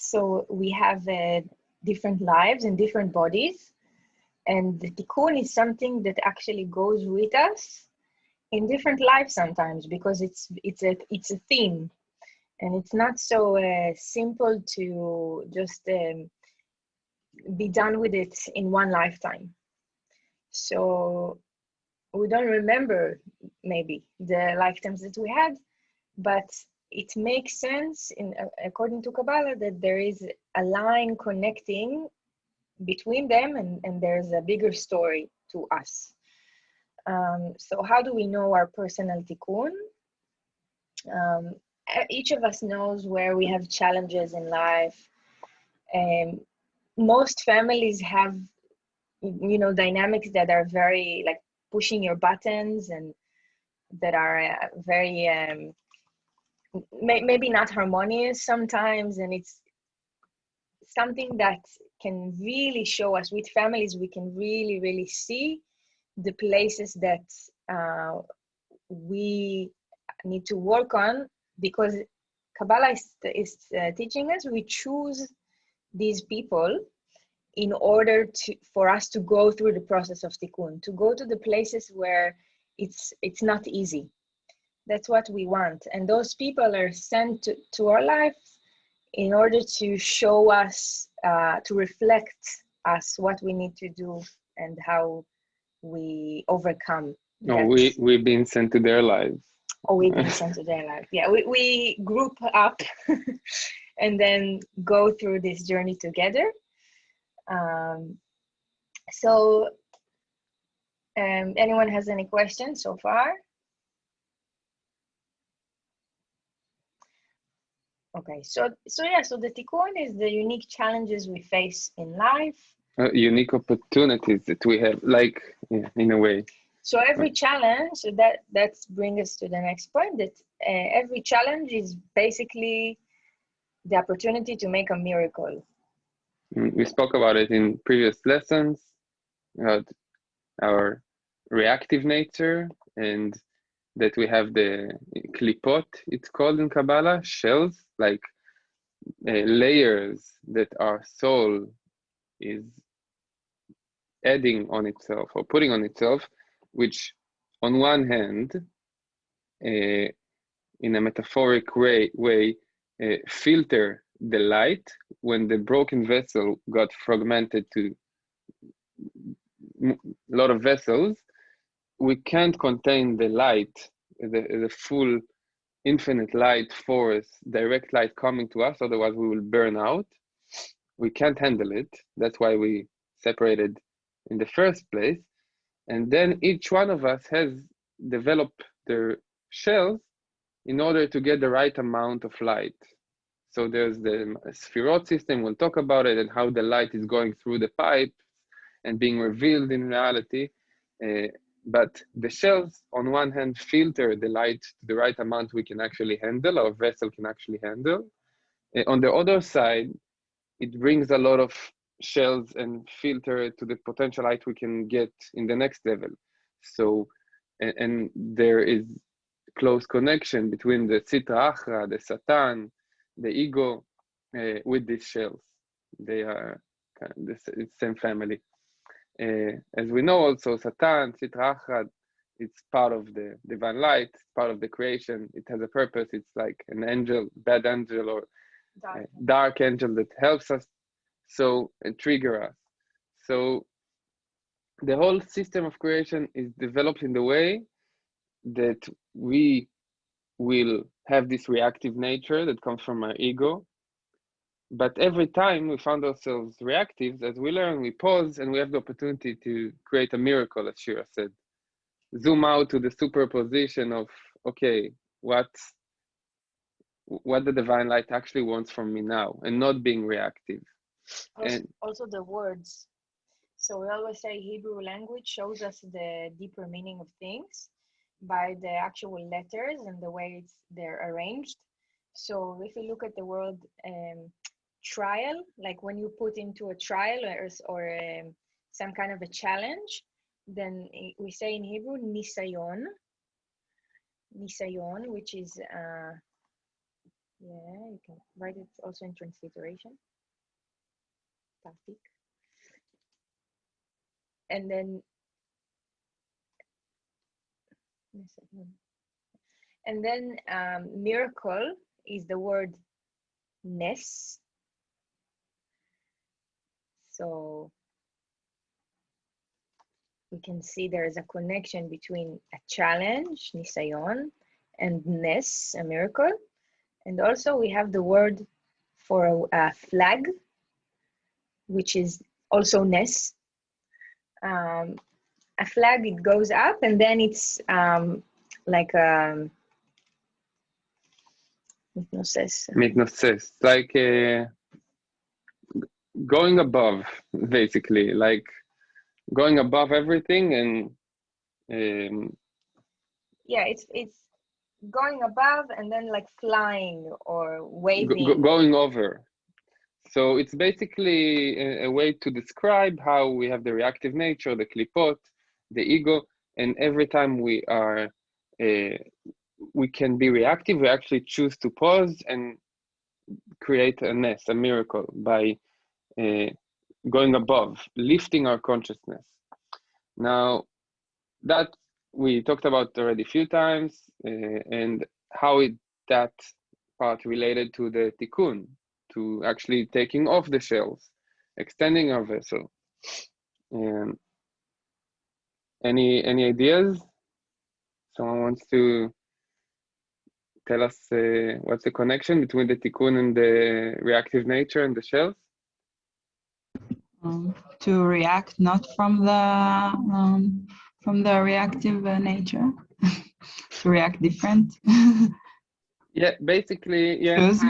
So we have different lives and different bodies, and the tikkun is something that actually goes with us in different lives sometimes, because it's a theme, and it's not so simple to just be done with it in one lifetime. So we don't remember maybe the lifetimes that we had, but it makes sense according to Kabbalah that there is a line connecting between them, and there's a bigger story to us. So how do we know our personal tikkun? Each of us knows where we have challenges in life. Most families have, dynamics that are very like pushing your buttons, and that are very maybe not harmonious sometimes. And it's something that can really show us with families. We can really see the places that we need to work on, because Kabbalah is teaching us we choose these people in order for us to go through the process of tikkun, to go to the places where it's not easy. That's what we want, and those people are sent to our lives in order to show us, to reflect us what we need to do and how we overcome. No, we've been sent to their lives. Or we've been sent to their life. Yeah, we group up and then go through this journey together. So anyone has any questions so far? Okay, so the tikkun is the unique challenges we face in life. Unique opportunities that we have, like, in a way. So every challenge, so that brings us to the next point, that every challenge is basically the opportunity to make a miracle. We spoke about it in previous lessons, about our reactive nature, and that we have the klipot, it's called in Kabbalah, shells, like layers that our soul is adding on itself or putting on itself, which on one hand, in a metaphoric way, filter the light. When the broken vessel got fragmented to a lot of vessels, we can't contain the light, the full infinite light force, direct light coming to us, otherwise we will burn out. We can't handle it. That's why we separated in the first place. And then each one of us has developed their shells in order to get the right amount of light. So there's the Sphirot system, we'll talk about it, and how the light is going through the pipe and being revealed in reality. But the shells, on one hand, filter the light to the right amount we can actually handle, our vessel can actually handle. On the other side, it brings a lot of shells and filter to the potential light we can get in the next level. So, and there is close connection between the Sitra Achra, the Satan, the ego, with these shells. They are kind of the same family. As we know also, Satan, Sitra Achra, it's part of the divine light, part of the creation. It has a purpose. It's like an angel, bad angel, or dark angel that helps us, so, and trigger us. So the whole system of creation is developed in the way that we will have this reactive nature that comes from our ego. But every time we found ourselves reactive, as we learn, we pause and we have the opportunity to create a miracle, as Shira said. Zoom out to the superposition of, okay, what the divine light actually wants from me now, and not being reactive. Also the words. So we always say Hebrew language shows us the deeper meaning of things by the actual letters and the way they're arranged. So if you look at the word trial, like when you put into a trial or some kind of a challenge, then we say in Hebrew nisayon, which is Yeah, you can write it also in transliteration. Topic. And then, miracle is the word nes. So we can see there is a connection between a challenge, nisayon, and nes, a miracle. And also we have the word for a flag, which is also nes. A flag, it goes up and then it's like Mitnoses, like going above, basically, like going above everything, and yeah, it's going above and then like flying or waving. going over. So it's basically a way to describe how we have the reactive nature, the klipot, the ego, and every time we can be reactive, we actually choose to pause and create a ness, a miracle, by going above, lifting our consciousness. Now, that we talked about already a few times, and how that part related to the tikkun, to actually taking off the shells, extending our vessel. Any ideas? Someone wants to tell us what's the connection between the tikkun and the reactive nature and the shells? To react not from the reactive nature, to react different. Yeah, basically, yeah. Choose.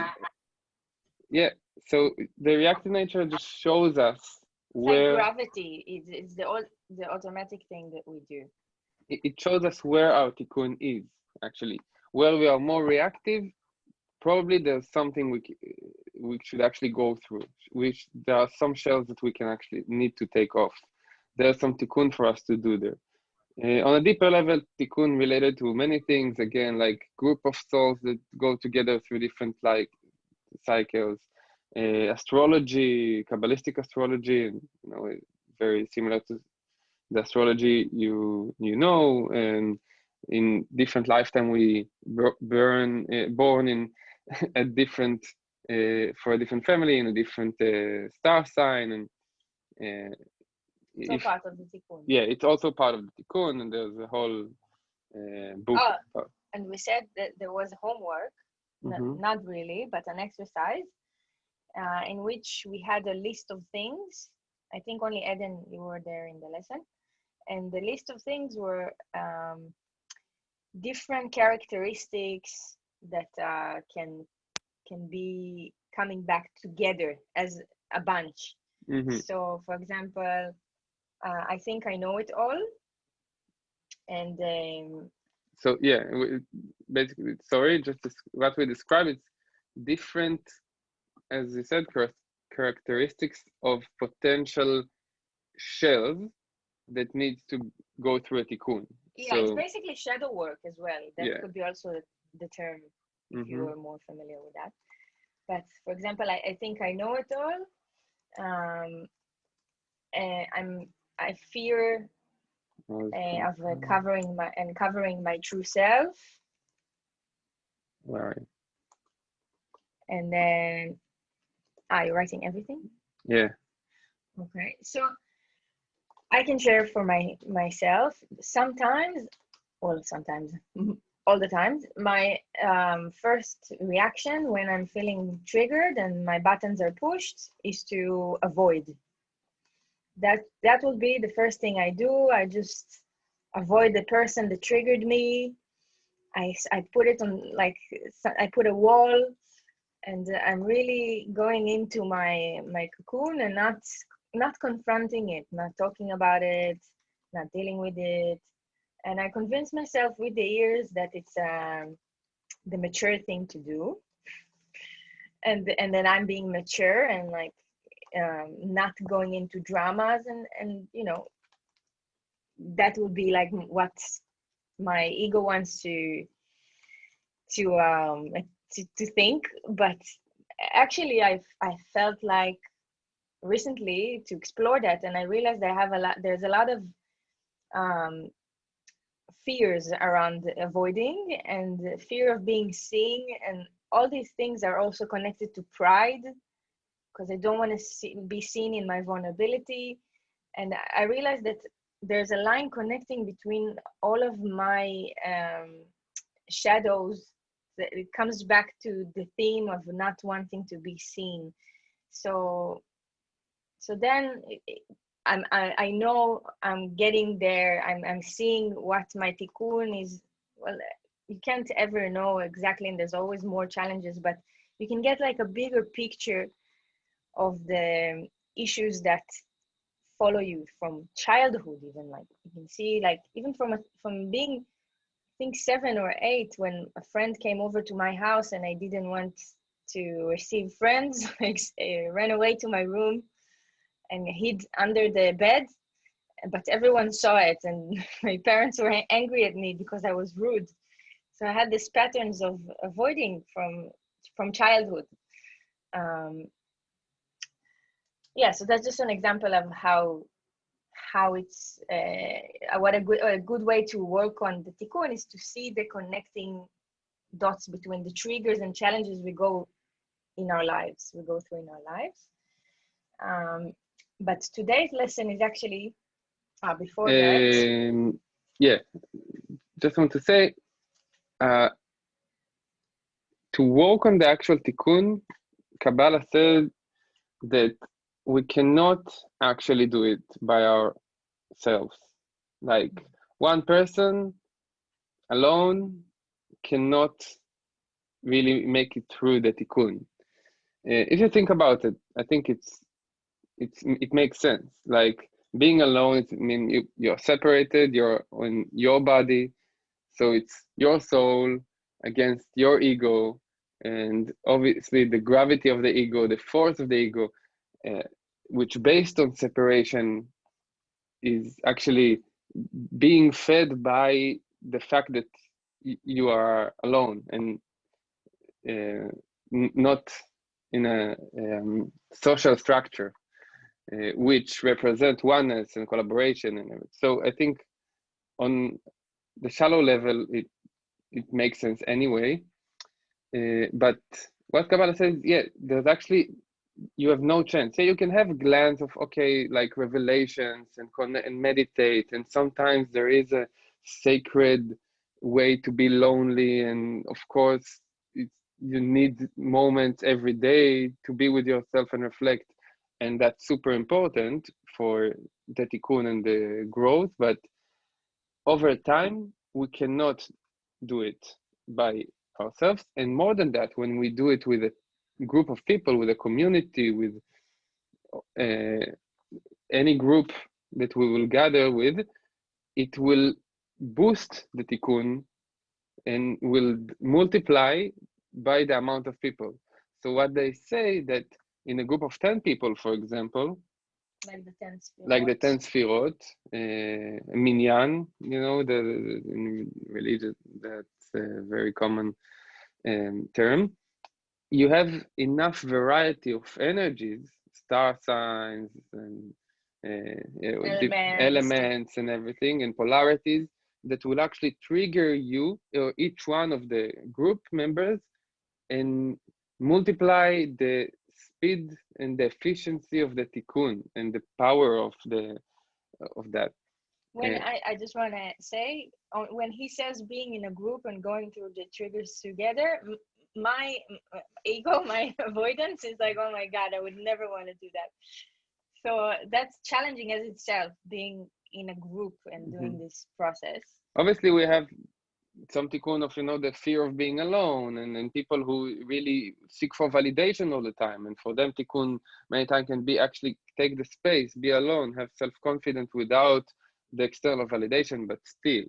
Yeah, so the reactive nature just shows us where like gravity is the automatic thing that we do. It shows us where our tikkun is, actually. Where we are more reactive, probably there's something we should actually go through, which there are some shells that we can actually need to take off. There's some tikkun for us to do there. On a deeper level, tikkun related to many things, again, like group of souls that go together through different like cycles, astrology, Kabbalistic astrology, and very similar to the astrology you know, and in different lifetime we born in a different for a different family in a different star sign, and it's all part of the tikkun. Yeah, it's also part of the tikkun, and there's a whole book. And we said that there was homework, not really, but an exercise in which we had a list of things. I think only Eden, you were there in the lesson. And the list of things were different characteristics that can be coming back together as a bunch. So, for example, I think I know it all. And so yeah, basically, sorry, just what we describe, it's different, as you said, characteristics of potential shells that needs to go through a tikkun. Yeah, so, it's basically shadow work as well. That could be also the term if you are more familiar with that. But for example, I think I know it all. And I fear of covering my true self. Right. And then, are you writing everything? Yeah. Okay, so I can share for myself. Sometimes, all the times, my first reaction when I'm feeling triggered and my buttons are pushed is to avoid. That will be the first thing I do. I just avoid the person that triggered me. I put it on, like, I put a wall, and I'm really going into my cocoon and not confronting it, not talking about it, not dealing with it. And I convince myself with the years that it's the mature thing to do. And then I'm being mature and like not going into dramas, and that would be like what my ego wants to to think. But actually, I felt like recently to explore that, and I realized there's a lot of fears around avoiding, and the fear of being seen, and all these things are also connected to pride, because I don't want to be seen in my vulnerability. And I realized that there's a line connecting between all of my shadows, that it comes back to the theme of not wanting to be seen. So then I know I'm getting there. I'm seeing what my tikkun is. Well, you can't ever know exactly, and there's always more challenges, but you can get like a bigger picture of the issues that follow you from childhood. Even like you can see, like even from being, I think 7 or 8, when a friend came over to my house and I didn't want to receive friends, I ran away to my room and hid under the bed, but everyone saw it, and my parents were angry at me because I was rude. So I had these patterns of avoiding from childhood. Yeah, so that's just an example of how it's what a good way to work on the tikkun is to see the connecting dots between the triggers and challenges we go through in our lives. But today's lesson is actually before that. Yeah, just want to say, to work on the actual tikkun, Kabbalah says that we cannot actually do it by ourselves. Like one person alone cannot really make it through the tikkun. If you think about it, I think it makes sense. Like being alone, I mean you're separated, you're on your body, so it's your soul against your ego, and obviously the gravity of the ego, the force of the ego, which based on separation is actually being fed by the fact that you are alone and not in a social structure, which represent oneness and collaboration and everything. So I think on the shallow level, it makes sense anyway. But what Kabbalah says, yeah, there's actually, you have no chance. Yeah, you can have a glance of, okay, like revelations and meditate. And sometimes there is a sacred way to be lonely. And of course, you need moments every day to be with yourself and reflect. And that's super important for the tikkun and the growth. But over time, we cannot do it by ourselves. And more than that, when we do it with a group of people, with a community, with any group that we will gather with, it will boost the tikkun and will multiply by the amount of people. So what they say that in a group of 10 people, for example, like the 10 sfirot, minyan, you know, in religion, that's a very common term. You have enough variety of energies, star signs and elements and everything, and polarities that will actually trigger you or each one of the group members and multiply the speed and the efficiency of the tikkun and the power of that. When I just want to say, when he says being in a group and going through the triggers together, my ego, my avoidance is like, oh my God, I would never want to do that. So that's challenging as itself, being in a group and doing this process. Obviously, we have some tikkun of, you know, the fear of being alone, and people who really seek for validation all the time. And for them, tikkun many times can be actually take the space, be alone, have self-confidence without the external validation. But still,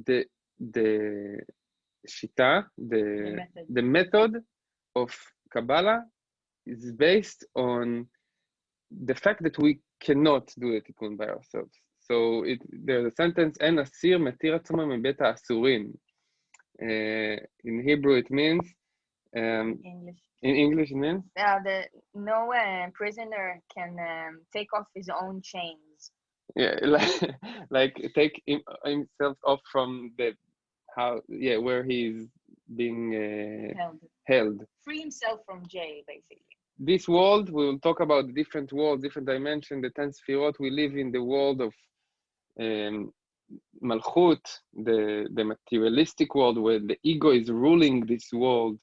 the shita, the method of Kabbalah is based on the fact that we cannot do a tikkun by ourselves. So there's a sentence, אין אסיר מתיר עצמו מבית האסורים. In Hebrew it means, English. in English it means? No prisoner can take off his own chains. Yeah, like take himself off from where he's being held. Free himself from jail, basically. This world, we will talk about different worlds, different dimensions, the 10 Sfirot. We live in the world of Malchut, the materialistic world where the ego is ruling this world.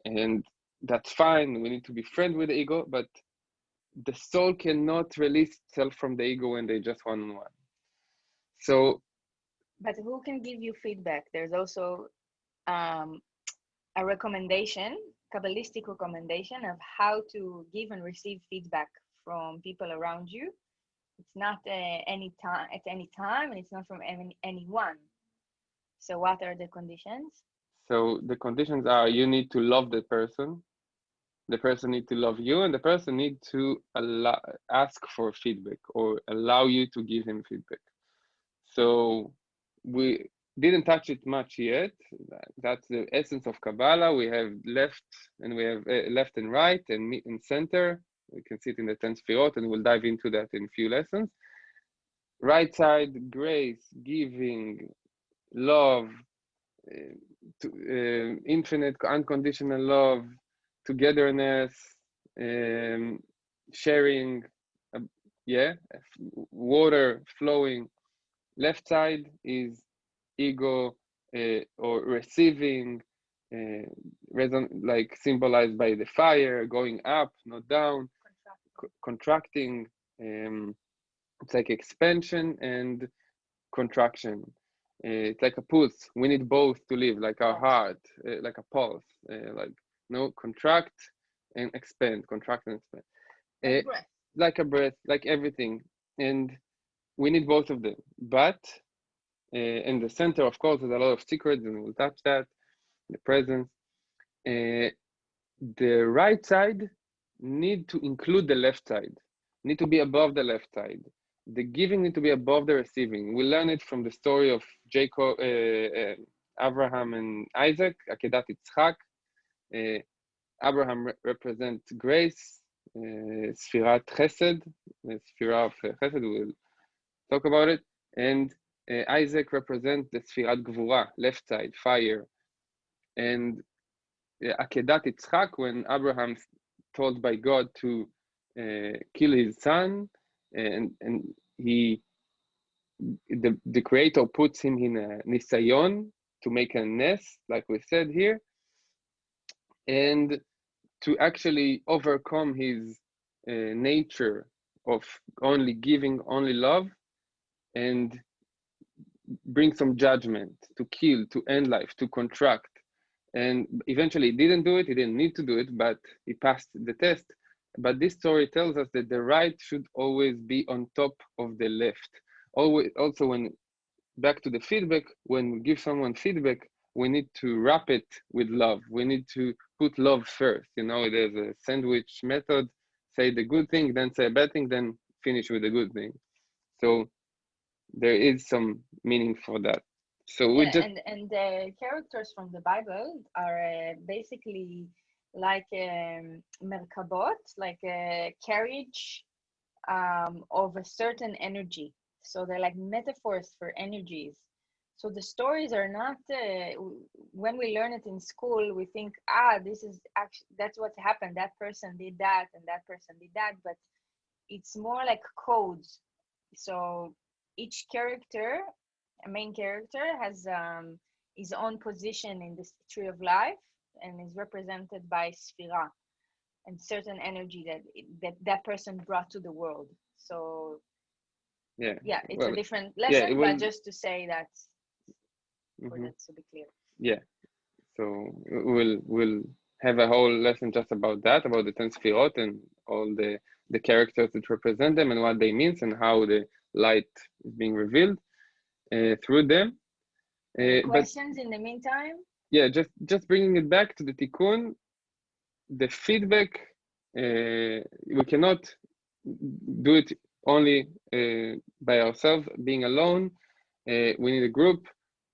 And that's fine, we need to be friends with the ego, but the soul cannot release itself from the ego when they just one-on-one. So, but who can give you feedback? There's also a recommendation, Kabbalistic recommendation of how to give and receive feedback from people around you. It's not at any time, and it's not from anyone. So what are the conditions? So the conditions are, you need to love the person needs to love you, and the person needs to ask for feedback or allow you to give him feedback. So we didn't touch it much yet. That's the essence of Kabbalah. We have left and right and center. We can see it in the 10 Sfirot, and we'll dive into that in a few lessons. Right side, grace, giving, love, infinite, unconditional love, togetherness, sharing, water flowing. Left side is ego or receiving, like symbolized by the fire, going up, not down, contracting. It's like expansion and contraction. It's like a pulse. We need both to live, like our heart, like a pulse, contract and expand, contract and expand. Like a breath, like everything. And we need both of them. But in the center, of course, there's a lot of secrets, and we'll touch that, the presence. The right side need to include the left side, need to be above the left side. The giving need to be above the receiving. We learn it from the story of Jacob, Abraham and Isaac, Akedat Yitzchak. Abraham represents grace, Sfirat Chesed, Sfira of Chesed, we'll talk about it. And Isaac represents the Sfirat Gvura, left side, fire. And Akedat Yitzchak, when Abraham told by God to kill his son, and the creator puts him in a nisayon to make a nest, like we said here, and to actually overcome his nature of only giving, only love, and bring some judgment, to kill, to end life, to contract. And eventually he didn't do it, he didn't need to do it, but he passed the test. But this story tells us that the right should always be on top of the left. Always, also, when back to the feedback, when we give someone feedback, we need to wrap it with love. We need to put love first. There's a sandwich method: say the good thing, then say a bad thing, then finish with the good thing. So there is some meaning for that. So we just and the characters from the Bible are basically like merkabot, like a carriage of a certain energy. So they're like metaphors for energies. So the stories are not, when we learn it in school, we think, this is actually, that's what happened. That person did that and that person did that, but it's more like codes. So each character, a main character, has his own position in this tree of life and is represented by Sphira and certain energy that person brought to the world. So it's a different lesson, but just to say that, for that to be clear. Yeah, so we'll have a whole lesson just about that, about the 10 Sfirot and all the characters that represent them and what they mean and how the light is being revealed through them. Questions in the meantime? Yeah, just bringing it back to the Tikkun, the feedback, we cannot do it only by ourselves, being alone. We need a group,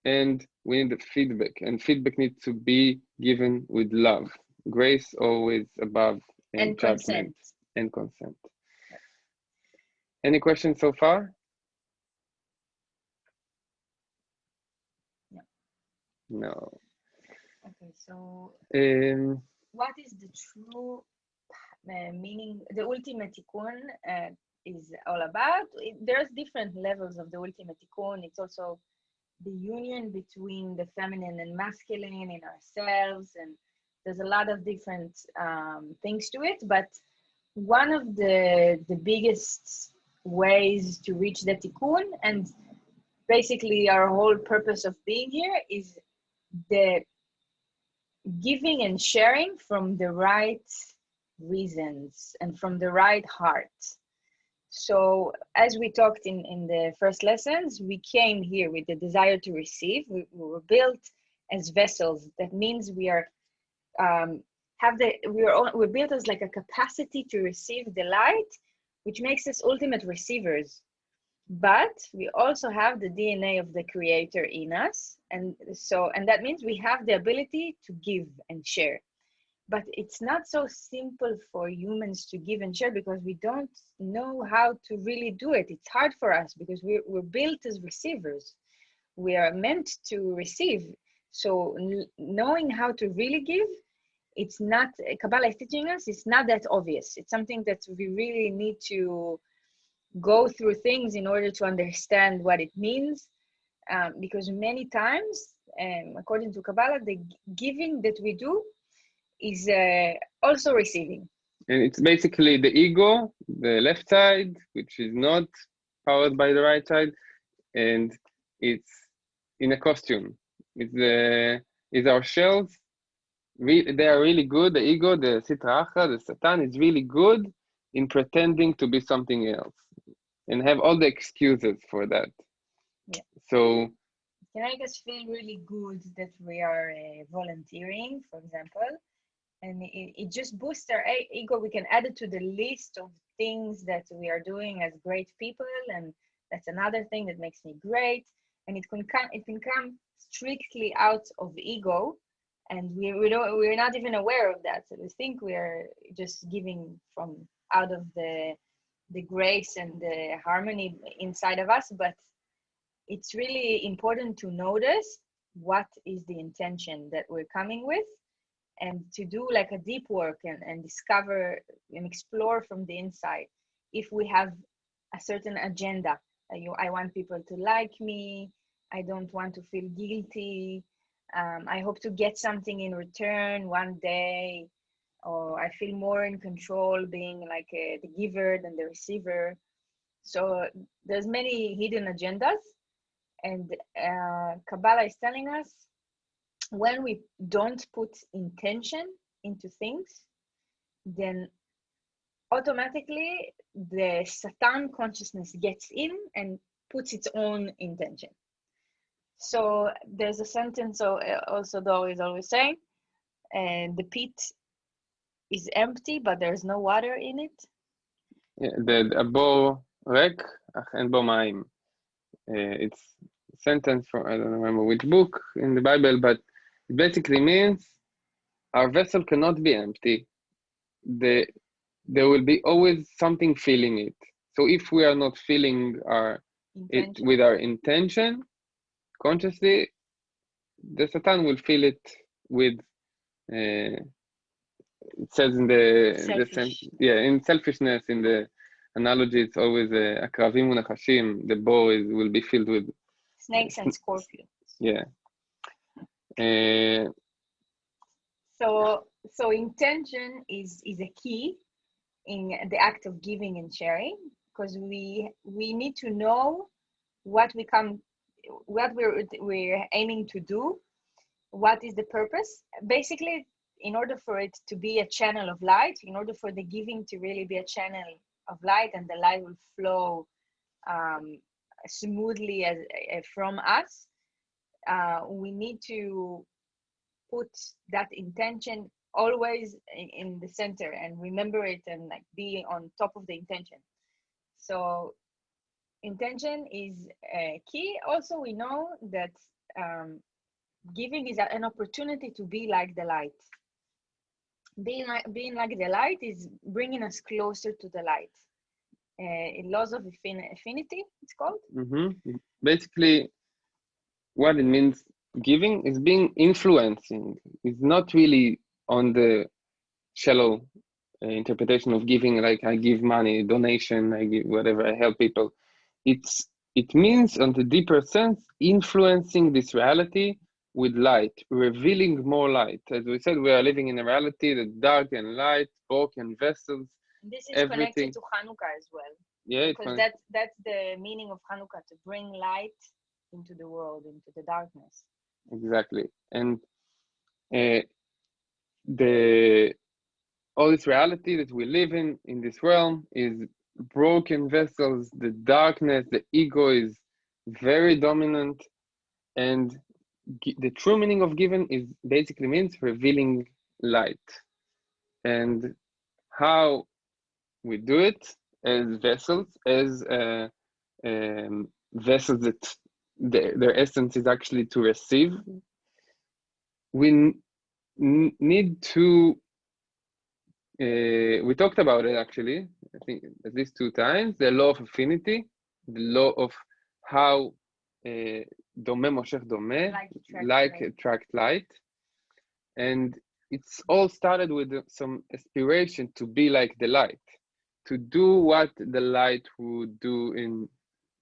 and we need the feedback. And feedback needs to be given with love. Grace always above And judgment consent. and consent. Any questions so far? No. No. Okay, so Um, what is the true meaning, the ultimate tikkun is all about? There's different levels of the ultimate tikkun. It's also the union between the feminine and masculine in ourselves, and there's a lot of different things to it. But one of the biggest ways to reach the tikkun, and basically our whole purpose of being here, is the giving and sharing from the right reasons and from the right heart. So as we talked in the first lessons, we came here with the desire to receive. We were built as vessels. That means we are we're built as like a capacity to receive the light, which makes us ultimate receivers. But we also have the DNA of the creator in us, and that means we have the ability to give and share. But it's not so simple for humans to give and share because we don't know how to really do it. It's hard for us because we're built as receivers. We are meant to receive. So knowing how to really give, it's not, Kabbalah is teaching us, it's not that obvious. It's something that we really need to go through things in order to understand what it means. Because many times, according to Kabbalah, the giving that we do is also receiving. and it's basically the ego, the left side, which is not powered by the right side, and it's in a costume. It's our shells. They are really good. The ego, the Sitra Achra, the Satan is really good in pretending to be something else and have all the excuses for that. Yeah. So can make us feel really good that we are volunteering, for example, and it just boosts our ego. We can add it to the list of things that we are doing as great people, and that's another thing that makes me great. And it can come strictly out of ego, and we're not even aware of that. So we think we're just giving from out of the grace and the harmony inside of us, but it's really important to notice what is the intention that we're coming with, and to do like a deep work and discover and explore from the inside. If we have a certain agenda, I want people to like me, I don't want to feel guilty, I hope to get something in return one day, or I feel more in control being like the giver than the receiver. So there's many hidden agendas, and Kabbalah is telling us when we don't put intention into things, then automatically the Satan consciousness gets in and puts its own intention. So there's a sentence also though is always saying, and the pit is empty, but there's no water in it. the הבור ריק, אך אין בו מים. It's a sentence from, I don't remember which book in the Bible, but it basically means our vessel cannot be empty. There will be always something filling it. So if we are not filling it with our intention consciously, the Satan will fill it with it says in in selfishness, in the analogy, it's always akravim unachashim. The bow will be filled with snakes and scorpions. Yeah. So intention is a key in the act of giving and sharing, because we need to know what we're aiming to do, what is the purpose. Basically, in order for it to be a channel of light, in order for the giving to really be a channel of light, and the light will flow smoothly from us, we need to put that intention always in the center and remember it, and like be on top of the intention. So intention is key. Also, we know that giving is an opportunity to be like the light. Being like the light is bringing us closer to the light. Laws of affinity, it's called. Basically, what it means giving is being influencing. It's not really on the shallow interpretation of giving, like I give money, donation, I give whatever, I help people. It means on the deeper sense, influencing this reality with light, revealing more light. As we said, we are living in a reality that dark and light, broken vessels. This is everything. Connected to Hanukkah as well. Yeah, because that's the meaning of Hanukkah, to bring light into the world, into the darkness. Exactly. And all this reality that we live in this realm is broken vessels. The darkness, the ego is very dominant, and the true meaning of giving is basically means revealing light. And how we do it as vessels, as vessels that their essence is actually to receive. We need to we talked about it actually, I think at least 2 times, the law of affinity, the law of how דומה מושך דומה, like attract light. And it's all started with some aspiration to be like the light, to do what the light would do in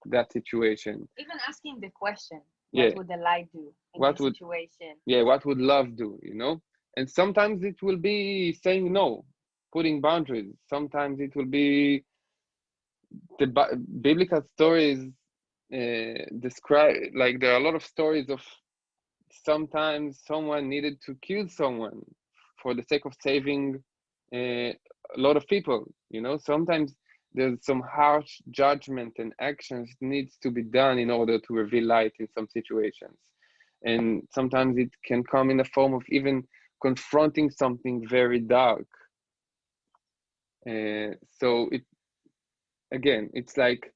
that situation. Even asking the question, what would the light do in that situation? Yeah, what would love do, you know? And sometimes it will be saying no, putting boundaries. Sometimes it will be the biblical stories describe, like there are a lot of stories of sometimes someone needed to kill someone for the sake of saving a lot of people, you know? Sometimes there's some harsh judgment and actions needs to be done in order to reveal light in some situations. And sometimes it can come in the form of even confronting something very dark. So it's like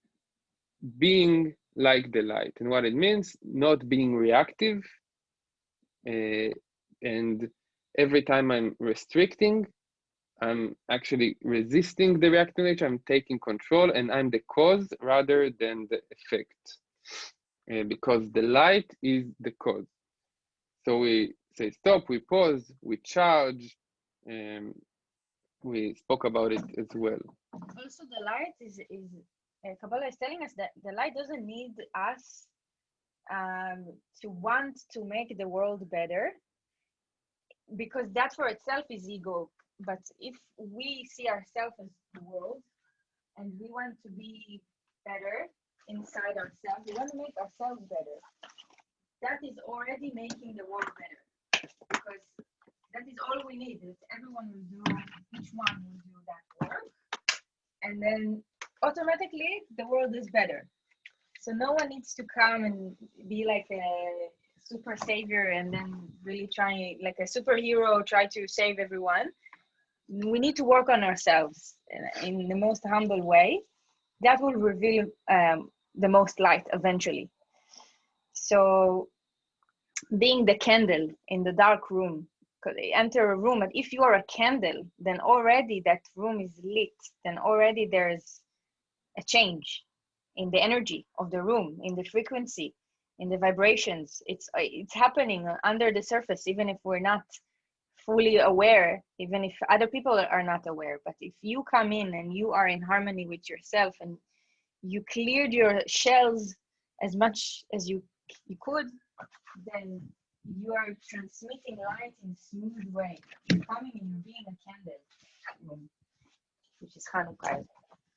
being like the light, and what it means, not being reactive. And every time I'm restricting, I'm actually resisting the reactive nature. I'm taking control, and I'm the cause rather than the effect, because the light is the cause. So we say stop, we pause, we charge. We spoke about it as well. Also, the light is Kabbalah is telling us that the light doesn't need us to want to make the world better, because that for itself is ego. But if we see ourselves as the world and we want to be better inside ourselves, we want to make ourselves better, that is already making the world better, because that is all we need. Is everyone will do, each one will do that work, and then automatically the world is better. So no one needs to come and be like a super savior and then really try, like a superhero, try to save everyone. We need to work on ourselves in the most humble way. That will reveal the most light eventually. So being the candle in the dark room, enter a room, and if you are a candle, then already that room is lit, then already there's a change in the energy of the room, in the frequency, in the vibrations. It's happening under the surface, even if we're not fully aware, even if other people are not aware. But if you come in and you are in harmony with yourself and you cleared your shells as much as you could, then you are transmitting light in a smooth way. You're coming and you're being a candle, which is Hanukkah.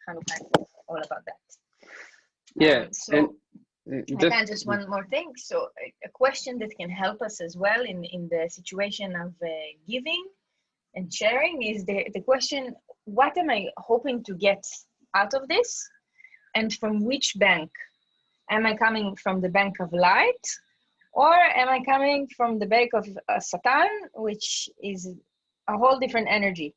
Hanukkah is all about that. Yeah. So just one more thing. So a question that can help us as well in the situation of giving and sharing is the question, what am I hoping to get out of this, and from which bank? Am I coming from the bank of light, or am I coming from the bank of Satan, which is a whole different energy?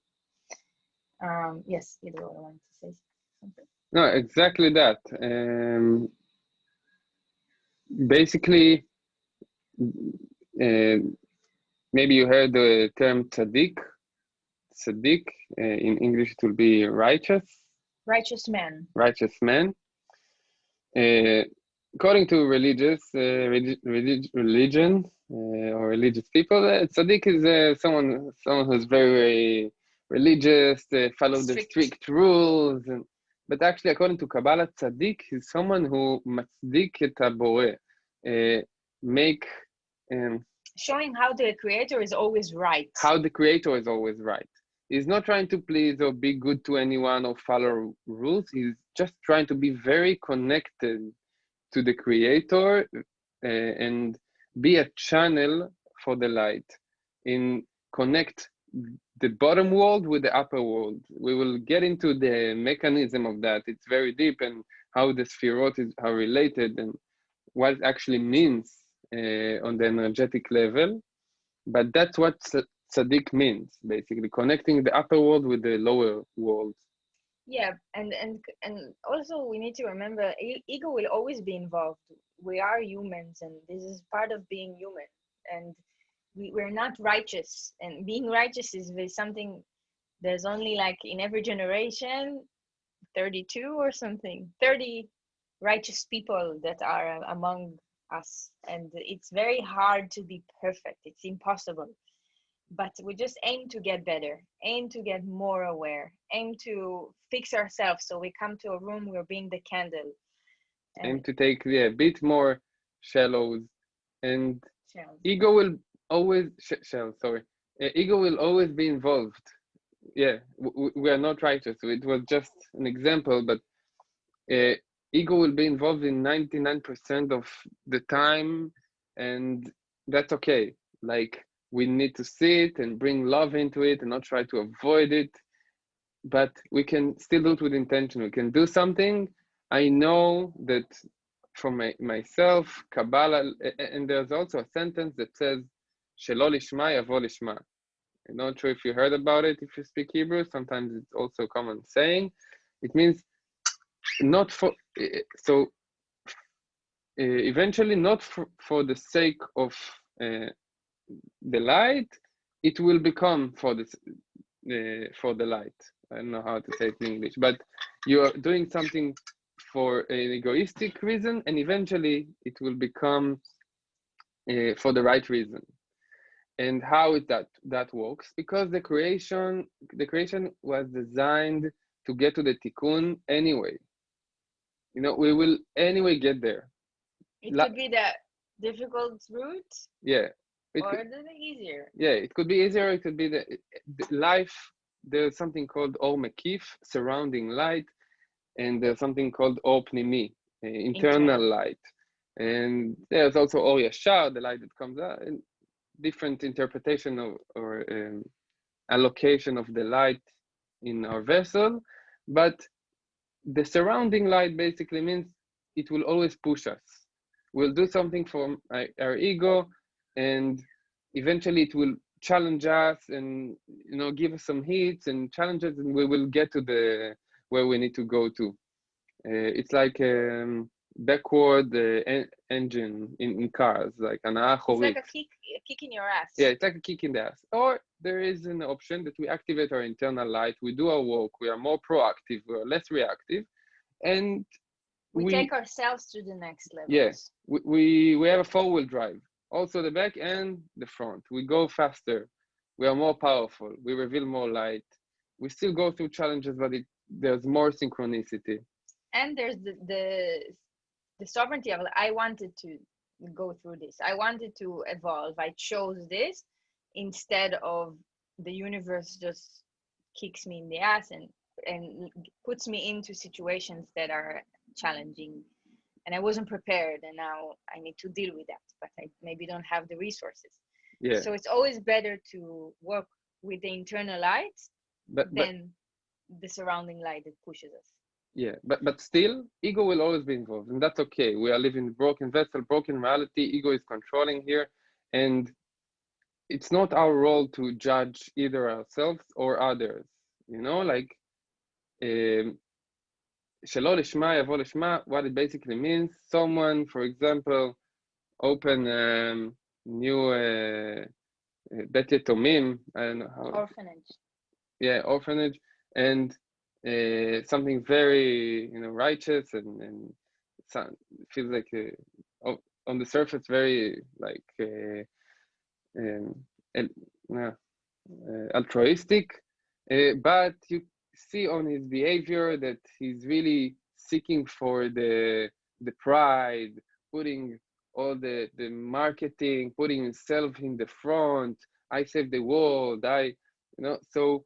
Yes, either one, I want to say something. No, exactly that. Basically, uh, maybe you heard the term tzaddik. Tzaddik, in English, it will be righteous, Righteous man. righteous man. Uh, According to religion or religious people, tzaddik is someone who's very religious, follow the strict rules. But actually, according to Kabbalah, tzaddik is someone who matzdik et habore, make showing how the creator is always right. How the creator is always right. He's not trying to please or be good to anyone or follow rules. He's just trying to be very connected to the creator and be a channel for the light, in connect the bottom world with the upper world. We will get into the mechanism of that. It's very deep, and how the sphirot are related and what it actually means on the energetic level. But that's what tzaddik means, basically connecting the upper world with the lower world. Yeah, and also we need to remember ego will always be involved. We are humans, and this is part of being human. And we're not righteous, and being righteous is something. There's only like in every generation 32 or something, 30 righteous people that are among us, and it's very hard to be perfect. It's impossible, but we just aim to get better, aim to get more aware, aim to fix ourselves. So we come to a room, we're being the candle, aim to take a bit more shallows, and shells. Ego will always ego will always be involved. Yeah, we are not righteous. It was just an example, but ego will be involved in 99% of the time, and that's okay. Like, we need to see it and bring love into it and not try to avoid it, but we can still do it with intention. We can do something. I know that from myself, Kabbalah, and there's also a sentence that says, Shelo lishma yavo lishma. I'm not sure if you heard about it. If you speak Hebrew, sometimes it's also a common saying. It means not for, eventually not for the sake of the light, it will become for the light. I don't know how to say it in English, but you are doing something for an egoistic reason, and eventually it will become for the right reason. And how that works? Because the creation was designed to get to the tikkun anyway. We will anyway get there. It could be the difficult route. Yeah. Or the easier. Yeah, it could be easier. It could be the life. There's something called Or Mekif, surrounding light, and there's something called Or Pnimi, internal light. And there's also Or Yashar, the light that comes out, and different interpretation of or allocation of the light in our vessel. But the surrounding light basically means it will always push us. We'll do something for our ego, and eventually it will challenge us and give us some hits and challenges, and we will get to the where we need to go to. It's like backward engine in cars, like an It's like a kick in your ass. Yeah, it's like a kick in the ass. Or there is an option that we activate our internal light, we do our work, we are more proactive, we are less reactive, and we take ourselves to the next level. Yes, we have a 4-wheel drive, also the back and the front. We go faster, we are more powerful, we reveal more light. We still go through challenges, but there's more synchronicity. And there's the sovereignty of, I wanted to go through this, I wanted to evolve, I chose this, instead of the universe just kicks me in the ass and puts me into situations that are challenging, and I wasn't prepared, and now I need to deal with that, but I maybe don't have the resources. Yeah. So it's always better to work with the internal light than the surrounding light that pushes us. Yeah, but still, ego will always be involved, and that's okay. We are living in a broken vessel, broken reality. Ego is controlling here, and it's not our role to judge either ourselves or others. שלא לשמה יבוא לשמה, what it basically means, someone, for example, open new Bet Yetomim, I don't know how. Orphanage. Yeah, orphanage, and something very, righteous and feels like on the surface very like um, altruistic, but you see on his behavior that he's really seeking for the pride, putting all the marketing, putting himself in the front. I save the world. So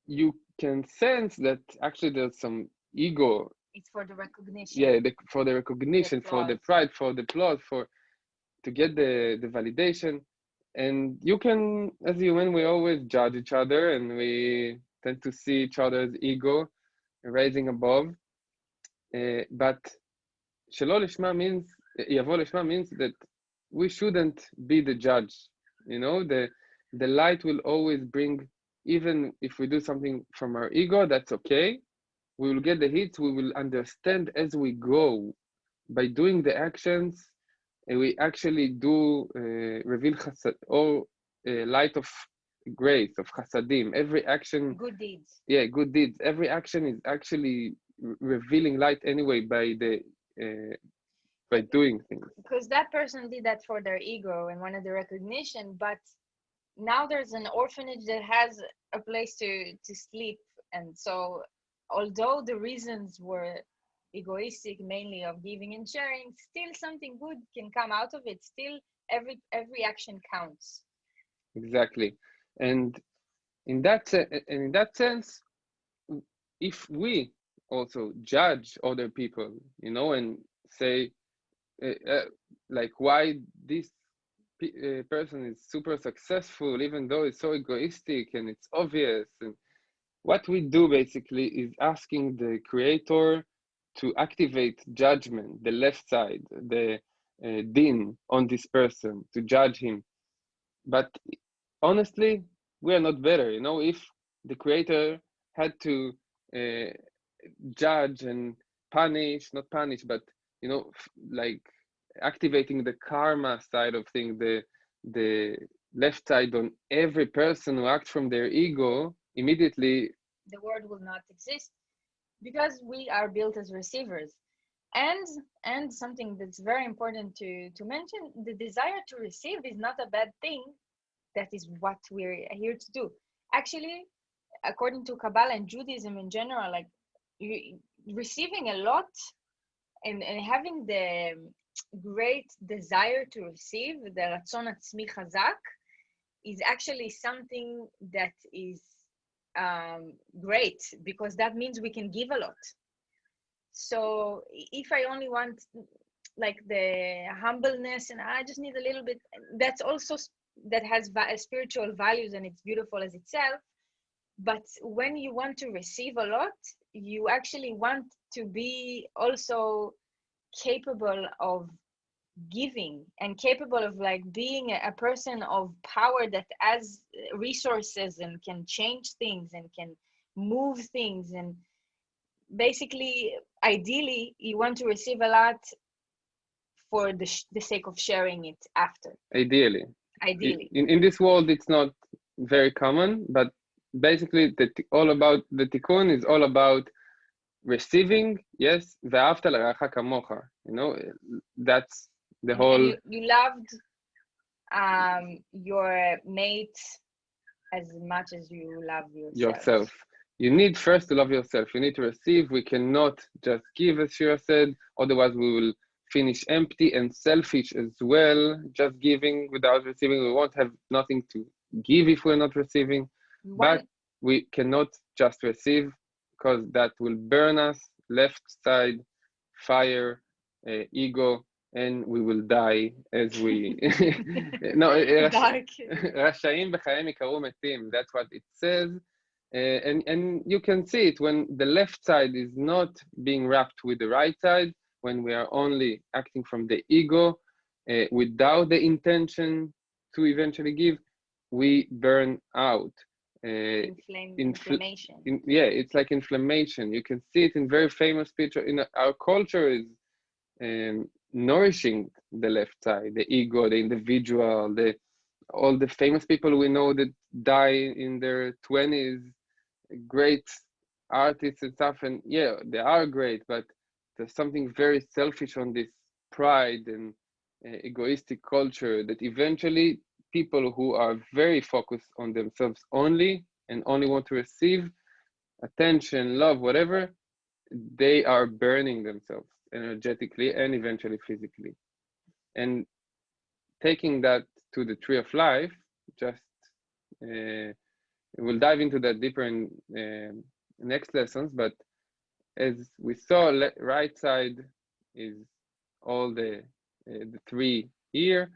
you can sense that actually there's some ego. It's for the recognition. Yeah, for the recognition, for the pride, for the applause, to get the validation. And you can, as human, we always judge each other, and we tend to see each other's ego rising above. But שלא לשמה means, יבוא לשמה means that we shouldn't be the judge. The light will always bring, even if we do something from our ego, that's okay. We will get the hits, we will understand as we go. By doing the actions, we actually do reveal chasad, or light of grace, of chasadim. Every action, good deeds. Yeah, good deeds. Every action is actually revealing light anyway by doing things. Because that person did that for their ego and wanted the recognition, but now there's an orphanage that has a place to sleep, and so although the reasons were egoistic, mainly of giving and sharing, still something good can come out of it. Still, every action counts. Exactly, and in that sense, if we also judge other people, and say like why this person is super successful, even though it's so egoistic and it's obvious, and what we do basically is asking the creator to activate judgment, the left side, the din on this person, to judge him. But honestly, we are not better. If the creator had to judge and punish, not punish, but like activating the karma side of things, the left side on every person who acts from their ego, immediately the world will not exist, because we are built as receivers. And something that's very important to mention, the desire to receive is not a bad thing. That is what we're here to do. Actually, according to Kabbalah and Judaism in general, like receiving a lot and having the great desire to receive, the ratzon atzmi chazak, is actually something that is great, because that means we can give a lot. So if I only want like the humbleness and I just need a little bit, that's also, that has spiritual values and it's beautiful as itself. But when you want to receive a lot, you actually want to be also capable of giving and capable of like being a person of power that has resources and can change things and can move things. And basically, ideally, you want to receive a lot for the sake of sharing it after. Ideally. In this world, it's not very common, but basically, all about the tikkun is all about receiving. Yes, ve'ahavta l'reacha kamocha. That's the whole. And you loved your mate as much as you love yourself. You need first to love yourself. You need to receive. We cannot just give, as Shira said. Otherwise, we will finish empty and selfish as well. Just giving without receiving. We won't have nothing to give if we're not receiving. But we cannot just receive, because that will burn us. Left side, fire, ego, and we will die as we. No, רשעים בחייהם יקראו מתים. That's what it says. And you can see it when the left side is not being wrapped with the right side, when we are only acting from the ego without the intention to eventually give, we burn out. Inflammation. Yeah, it's like inflammation. You can see it in very famous picture. In our culture is nourishing the left side, the ego, the individual, all the famous people we know that die in their 20s, great artists and stuff. And yeah, they are great, but there's something very selfish on this pride and egoistic culture that eventually people who are very focused on themselves only and only want to receive attention, love, whatever, they are burning themselves energetically and eventually physically. And taking that to the tree of life, just we'll dive into that deeper in next lessons. But as we saw, right side is all the three here,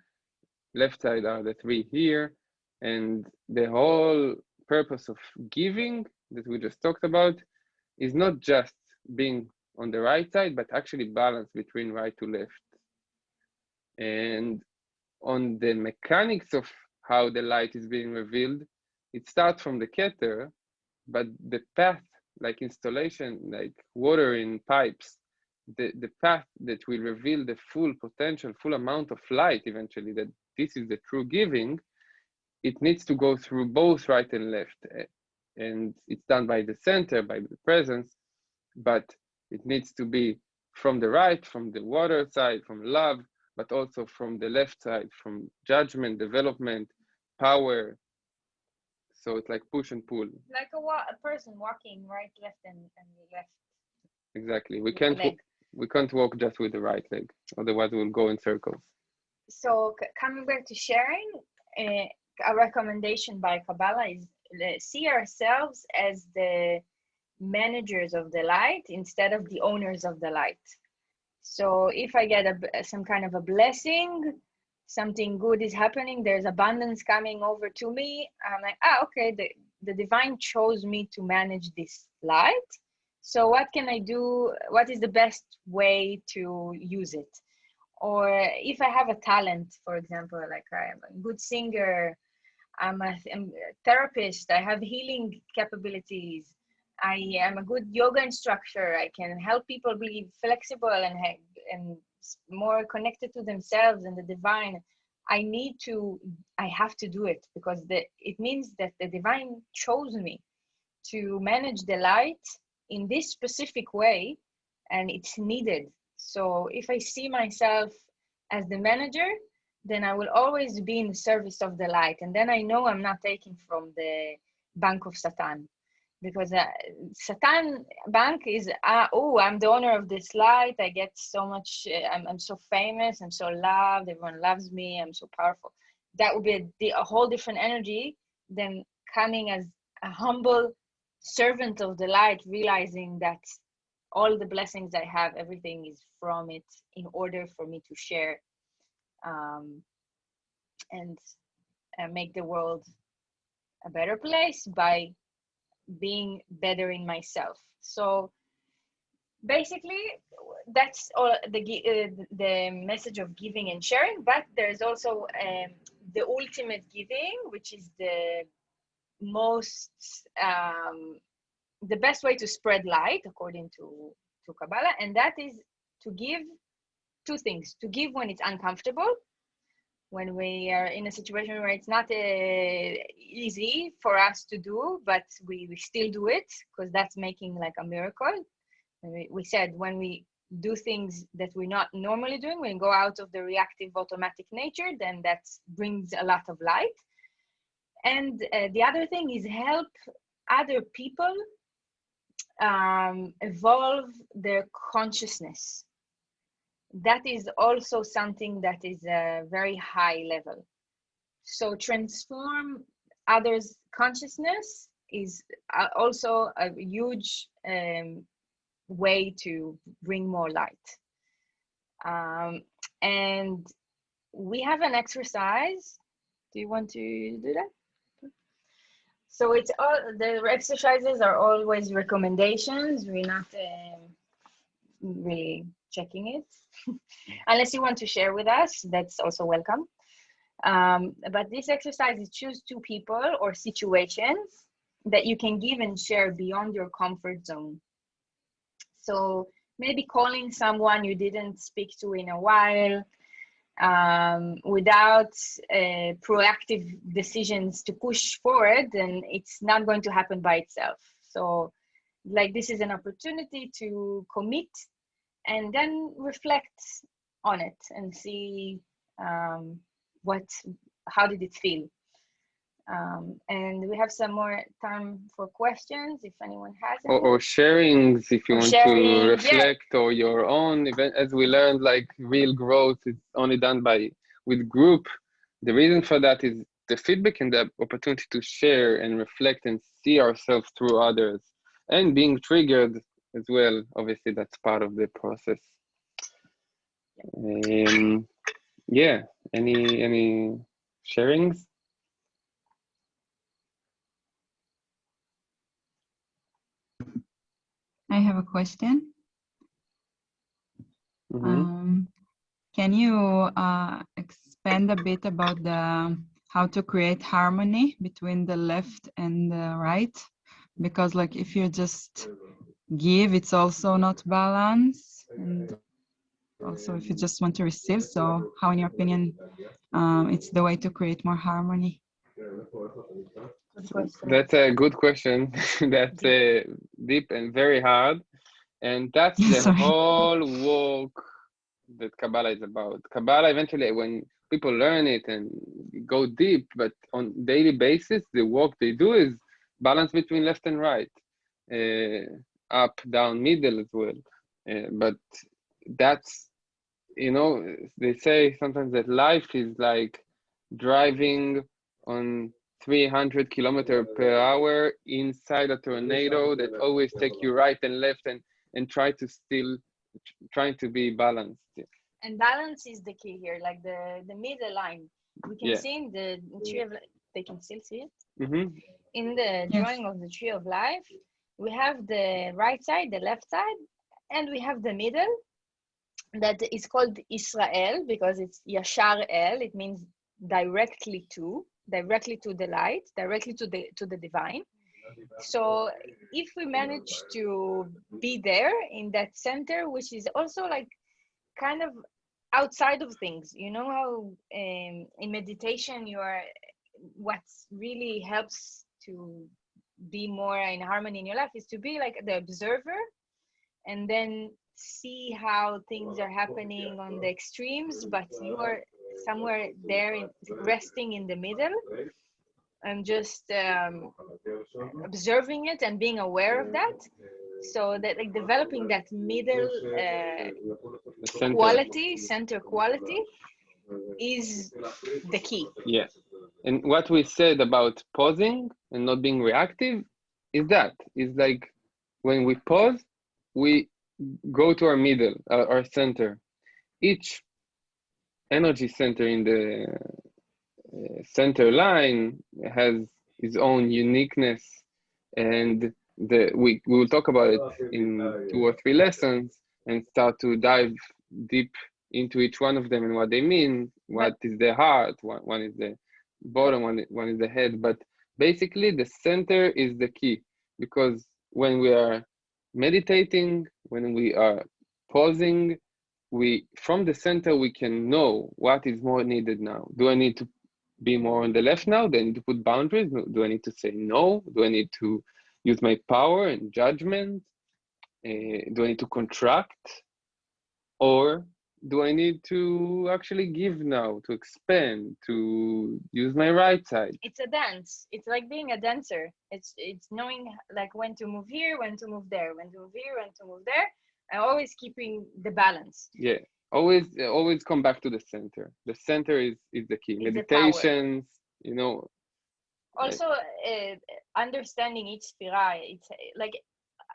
left side are the three here, and the whole purpose of giving that we just talked about is not just being on the right side, but actually balance between right to left. And on the mechanics of how the light is being revealed, it starts from the Keter, but the path, like installation, like water in pipes, the path that will reveal the full potential, full amount of light eventually, that this is the true giving, it needs to go through both right and left. And it's done by the center, by the presence, but it needs to be from the right, from the water side, from love, but also from the left side, from judgment, development, power. So it's like push and pull. Like a person walking right, left, and left. Exactly. We can't walk just with the right leg, otherwise we'll go in circles. So coming back to sharing, a recommendation by Kabbalah is see ourselves as the managers of the light instead of the owners of the light. So if I get some kind of a blessing, something good is happening, there's abundance coming over to me, I'm like, okay, the divine chose me to manage this light. So what can I do? What is the best way to use it? Or if I have a talent, for example, like I'm a good singer, I'm a therapist, I have healing capabilities, I am a good yoga instructor, I can help people be flexible and more connected to themselves and the divine. I have to do it because it means that the divine chose me to manage the light in this specific way, and it's needed. So if I see myself as the manager, then I will always be in the service of the light. And then I know I'm not taking from the bank of Satan, because Satan bank is, I'm the owner of this light. I get so much, I'm so famous, I'm so loved, everyone loves me, I'm so powerful. That would be a whole different energy than coming as a humble servant of the light, realizing that all the blessings I have, everything is from it in order for me to share and make the world a better place by being better in myself. So basically that's all the message of giving and sharing. But there's also the ultimate giving, which is the most the best way to spread light according to Kabbalah, and that is to give two things: to give when it's uncomfortable, when we are in a situation where it's not easy for us to do, but we still do it because that's making like a miracle. And we said when we do things that we're not normally doing, when we go out of the reactive automatic nature, then that brings a lot of light. And the other thing is help other people evolve their consciousness. That is also something that is a very high level. So transform others' consciousness is also a huge way to bring more light. And we have an exercise. Do you want to do that? So it's all, the exercises are always recommendations. We're not really checking it. Unless you want to share with us, that's also welcome. But this exercise is choose two people or situations that you can give and share beyond your comfort zone. So maybe calling someone you didn't speak to in a while, without proactive decisions to push forward, then it's not going to happen by itself. So like this is an opportunity to commit and then reflect on it and see how did it feel. And we have some more time for questions if anyone has any. Or sharings if you Or want sharing, to reflect, or your own event. As we learned, like real growth is only done with group. The reason for that is the feedback and the opportunity to share and reflect and see ourselves through others, and being triggered as well. Obviously, that's part of the process. Yeah. Any sharings? I have a question. Mm-hmm. Can you expand a bit about how to create harmony between the left and the right? Because like if you just give, it's also not balance, and also if you just want to receive. So how, in your opinion, it's the way to create more harmony? That's a good question. That's deep and very hard. And that's the whole work that Kabbalah is about. Kabbalah, eventually, when people learn it and go deep, but on daily basis, the work they do is balance between left and right, up, down, middle as well. But that's, they say sometimes that life is like driving on 300 kilometers per hour inside a tornado that always take you right and left and trying to be balanced. And balance is the key here, like the middle line. We can see in the tree of life, they can still see it. Mm-hmm. In the drawing of the tree of life, we have the right side, the left side, and we have the middle that is called Israel because it's Yashar El. It means directly to the light, directly to the divine. So if we manage to be there in that center, which is also like kind of outside of things, you know how in meditation what really helps to be more in harmony in your life is to be like the observer and then see how things are happening on the extremes, but you are somewhere there resting in the middle and just observing it and being aware of that. So that like developing that middle center quality is the key. Yeah. And what we said about pausing and not being reactive is like when we pause, we go to our middle, our center. Each energy center in the center line has its own uniqueness, and we will talk about it in 2 or 3 lessons and start to dive deep into each one of them and what they mean. What is the heart? One is the bottom, one is the head. But basically, the center is the key, because when we are meditating, when we are pausing, from the center we can know what is more needed now. Do I need to be more on the left now? Do I need to put boundaries? Do I need to say no? Do I need to use my power and judgment? Do I need to contract? Or do I need to actually give now, to expand, to use my right side? It's a dance. It's like being a dancer. It's knowing like when to move here, when to move there, when to move here, when to move there, and always keeping the balance. Yeah, always come back to the center. The center is the key. It's meditations, Also, understanding each spira, it's like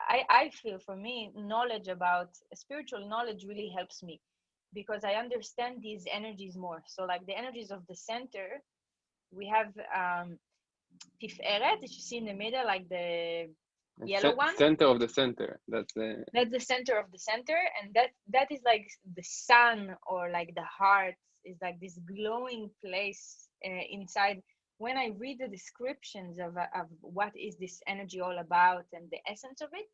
I feel for me, knowledge about spiritual knowledge really helps me because I understand these energies more. So like the energies of the center, we have Tiferet, that you see in the middle, like the yellow one. Center of the center. That's the center of the center, and that is like the sun, or like the heart is like this glowing place inside. when I read the descriptions of what is this energy all about and the essence of it,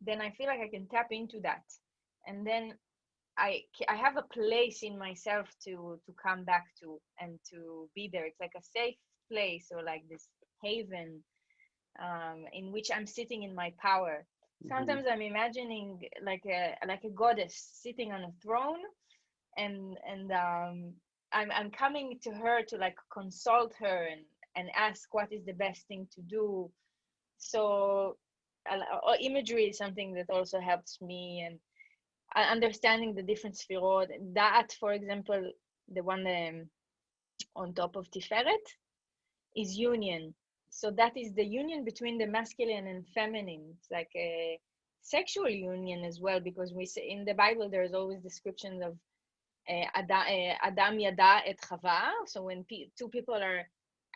then I feel like I can tap into that. And then I have a place in myself to come back to and to be there. It's like a safe place, or like this haven in which I'm sitting in my power. Sometimes I'm imagining like a goddess sitting on a throne, and I'm coming to her to like consult her and ask what is the best thing to do. So imagery is something that also helps me, and understanding the different spherot. That, for example, the one on top of Tiferet is union. So that is the union between the masculine and feminine. It's like a sexual union as well, because we say in the Bible there's always descriptions of Adam yada et Chava. So when two people are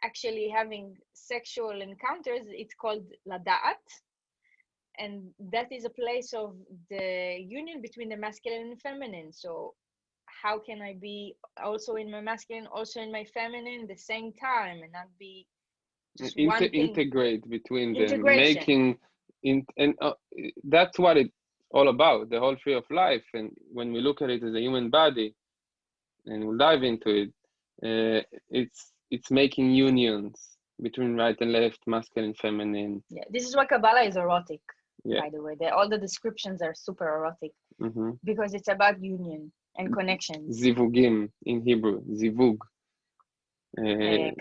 actually having sexual encounters, it's called lada'at. And that is a place of the union between the masculine and feminine. So how can I be also in my masculine, also in my feminine at the same time, and not be just one thing? Integrate between them, making and that's what it's all about, the whole tree of life. And when we look at it as a human body, and we'll dive into it, it's making unions between right and left, masculine, feminine. Yeah, this is why Kabbalah is erotic. Yeah. By the way, all the descriptions are super erotic because it's about union and connections. Zivugim in Hebrew, zivug.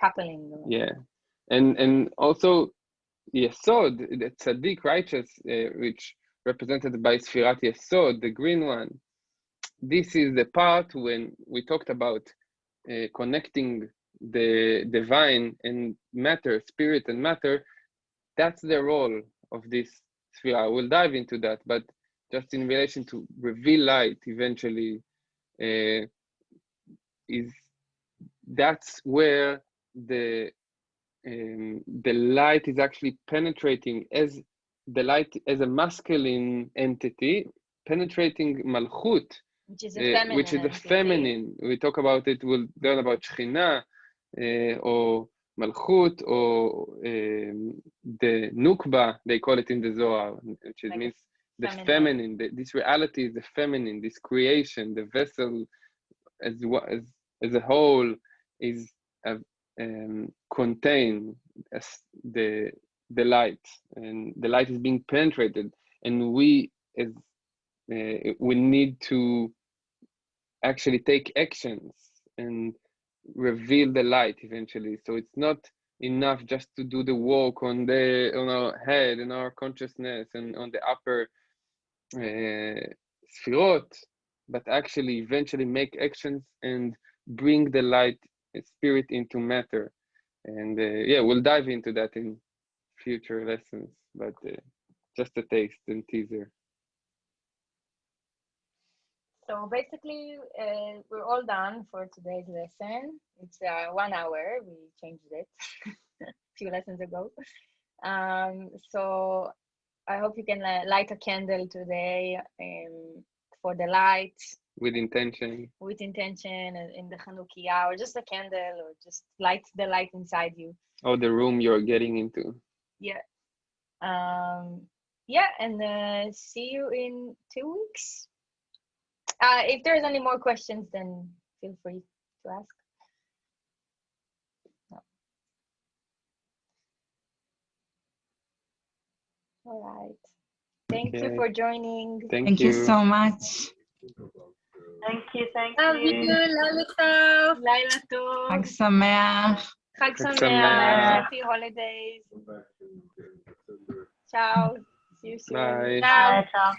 Coupling. Yeah, and also Yesod, the tzaddik, righteous, which represented by Sfirat Yesod, the green one. This is the part when we talked about connecting the divine and matter, spirit and matter. That's the role of this sphere. We'll dive into that, but just in relation to reveal light eventually, that's where the light is actually penetrating as the light as a masculine entity, penetrating Malchut, which is a feminine. We talk about it, we'll learn about Shekhinah, or Malchut, or the Nukba, they call it in the Zohar, which like means the feminine. This reality is the feminine, this creation, the vessel as a whole is contain as the light, and the light is being penetrated, and we need to actually take actions and reveal the light eventually. So it's not enough just to do the work on our head and our consciousness and on the upper sphirot, but actually eventually make actions and bring the light spirit into matter. And we'll dive into that in future lessons, but just a taste and teaser. So basically, we're all done for today's lesson. It's 1 hour. We changed it a few lessons ago. So I hope you can light a candle today for the light. With intention. In the Chanukiah, or just a candle, or just light the light inside you. Or the room you're getting into. Yeah. And see you in 2 weeks. If there's any more questions, then feel free to ask. No. All right. Thank you for joining. Thank you so much. Thank you. Love you. Laila Tov. Laila Tov. Chag Sameach. Chag Sameach. Happy holidays. Ciao. See you soon. Bye. Ciao. Ciao.